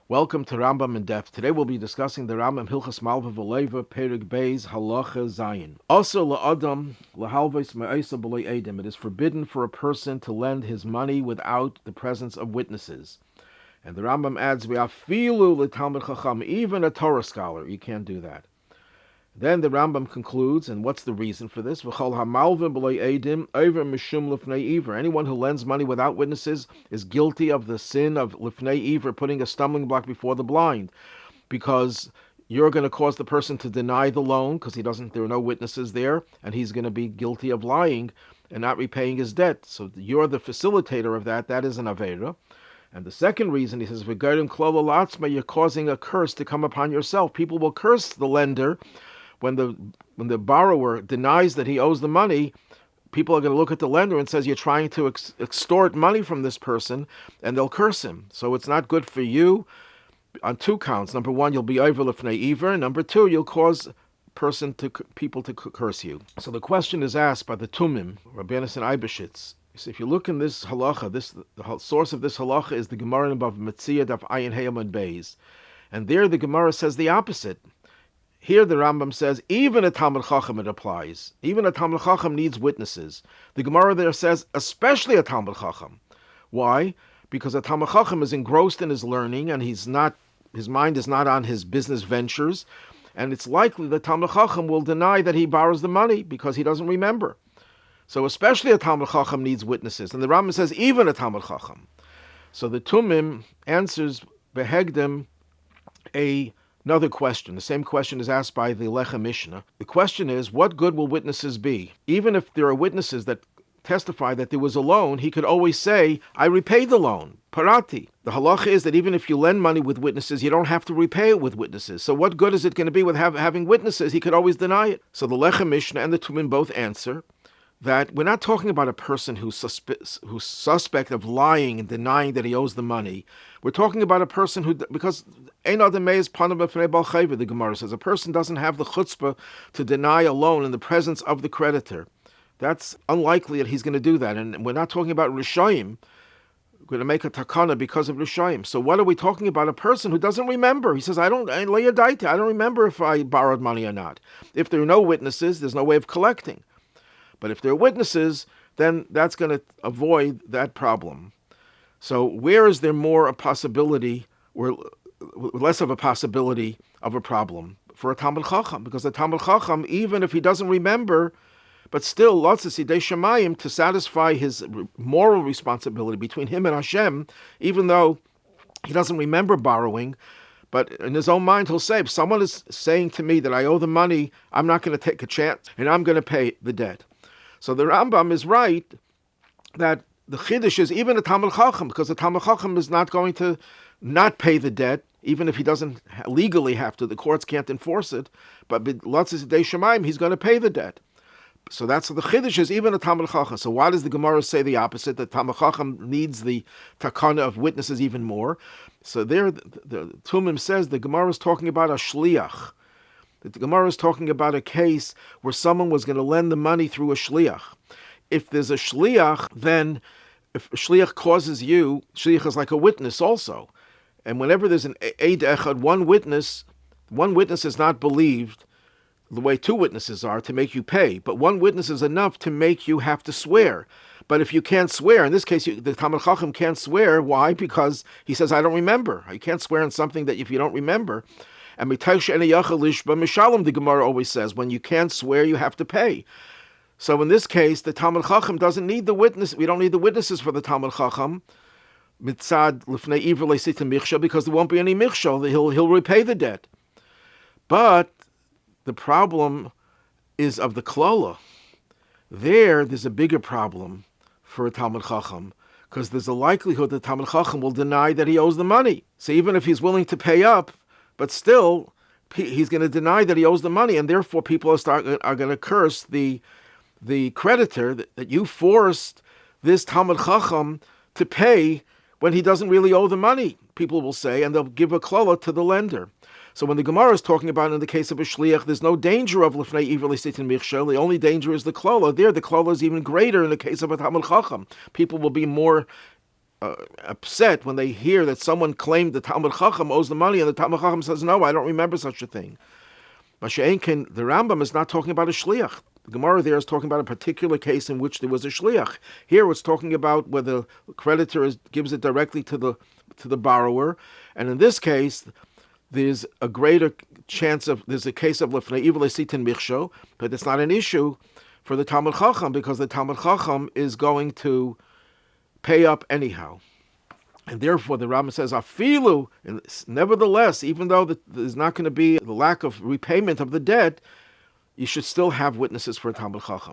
Welcome to Rambam in Depth. Today we'll be discussing the Rambam Hilchas Malva V'Leiva Perik Beis Halacha Zayin. Also la'adam lahalvos ma'isa b'loi edim. It is forbidden for a person to lend his money without the presence of witnesses. And the Rambam adds, V'afilu l'talmid chacham, even a Torah scholar, you can't do that. Then the Rambam concludes, and what's the reason for this? V'chol hamalvim b'loi edim, Iver mishum Lifnei Iver. Anyone who lends money without witnesses is guilty of the sin of Lifnei Iver, putting a stumbling block before the blind, because you're going to cause the person to deny the loan because there are no witnesses there, and he's going to be guilty of lying and not repaying his debt. So you're the facilitator of that. That is an avera. And the second reason, he says, V'gayrim klolo latzma, you're causing a curse to come upon yourself. People will curse the lender. When the borrower denies that he owes the money, people are going to look at the lender and says, you're trying to extort money from this person, and they'll curse him. So it's not good for you on two counts. Number one, you'll be Iver Lifnei Iver. Number two, you'll cause people to curse you. So the question is asked by the Tumim, Rabbi and Eibeshitz. So if you look in this halacha, the source of this halacha is the Gemara above Metzia Daf Ayin Hayamad Beis. And there the Gemara says the opposite. Here the Rambam says, even a Talmid Chacham it applies. Even a Talmid Chacham needs witnesses. The Gemara there says, especially a Talmid Chacham. Why? Because a Talmid Chacham is engrossed in his learning, and his mind is not on his business ventures, and it's likely that Talmid Chacham will deny that he borrows the money because he doesn't remember. So especially a Talmid Chacham needs witnesses. And the Rambam says, even a Talmid Chacham. So the Tumim answers behegdim another question. The same question is asked by the Lechem Mishneh. The question is, what good will witnesses be? Even if there are witnesses that testify that there was a loan, he could always say, I repaid the loan. Parati. The halacha is that even if you lend money with witnesses, you don't have to repay it with witnesses. So what good is it going to be with having witnesses? He could always deny it. So the Lechem Mishneh and the Tumim both answer that we're not talking about a person who's suspect of lying and denying that he owes the money. We're talking about a person who, because Ein Adam Meis Panav B'fnei Bal Chayva, the Gemara says, a person doesn't have the chutzpah to deny a loan in the presence of the creditor. That's unlikely that he's going to do that. And we're not talking about Rishayim. We're going to make a takana because of Rishayim. So what are we talking about? A person who doesn't remember. He says, I don't remember if I borrowed money or not. If there are no witnesses, there's no way of collecting. But if there are witnesses, then that's going to avoid that problem. So where is there more a possibility, or less of a possibility of a problem? For a Talmid Chacham. Because the Talmid Chacham, even if he doesn't remember, but still, lots of Sidei Shemayim to satisfy his moral responsibility between him and Hashem, even though he doesn't remember borrowing, but in his own mind he'll say, if someone is saying to me that I owe the money, I'm not going to take a chance, and I'm going to pay the debt. So the Rambam is right that the Chiddush is even a Talmid Chacham, because the Talmid Chacham is not going to not pay the debt, even if he doesn't legally have to. The courts can't enforce it, but B'Latzis Dei Shemaim, he's going to pay the debt. So that's the Chiddush is even a Talmid Chacham. So why does the Gemara say the opposite? That Talmid Chacham needs the takana of witnesses even more. So there, the Tumim says the Gemara is talking about a shliach. The Gemara is talking about a case where someone was going to lend the money through a shliach. If there's a shliach, then if a shliach causes you, shliach is like a witness also. And whenever there's an eid echad, one witness is not believed the way two witnesses are to make you pay. But one witness is enough to make you have to swear. But if you can't swear, in this case, the Talmid Chacham can't swear. Why? Because he says, I don't remember. You can't swear on something that if you don't remember. And the Gemara always says, when you can't swear, you have to pay. So in this case, the Talmid Chacham doesn't need the witness. We don't need the witnesses for the Talmid Chacham. Mitzad Lifnei Iver leisitim michshel, because there won't be any michshel. He'll repay the debt. But the problem is of the klola. There's a bigger problem for a Talmid Chacham, because there's a likelihood that Talmid Chacham will deny that he owes the money. So even if he's willing to pay up, but still, he's going to deny that he owes the money, and therefore people are going to curse the creditor that you forced this Talmid Chacham to pay when he doesn't really owe the money, people will say, and they'll give a klola to the lender. So when the Gemara is talking about in the case of a shliach, there's no danger of Lifnei Iver leisitim michshel. The only danger is the klola. There, the klola is even greater in the case of a Talmid Chacham. People will be more upset when they hear that someone claimed the Talmud Chacham owes the money, and the Talmud Chacham says, no, I don't remember such a thing. The Rambam is not talking about a shliach. The Gemara there is talking about a particular case in which there was a shliach. Here it's talking about where the creditor gives it directly to the borrower, and in this case, there's a greater chance there's a case of Lifnei Iver Sitin Michsho, but it's not an issue for the Talmud Chacham because the Talmud Chacham is going to pay up anyhow. And therefore, the Rambam says, Afilu, nevertheless, even though there's not going to be the lack of repayment of the debt, you should still have witnesses for a Talmud Chacham.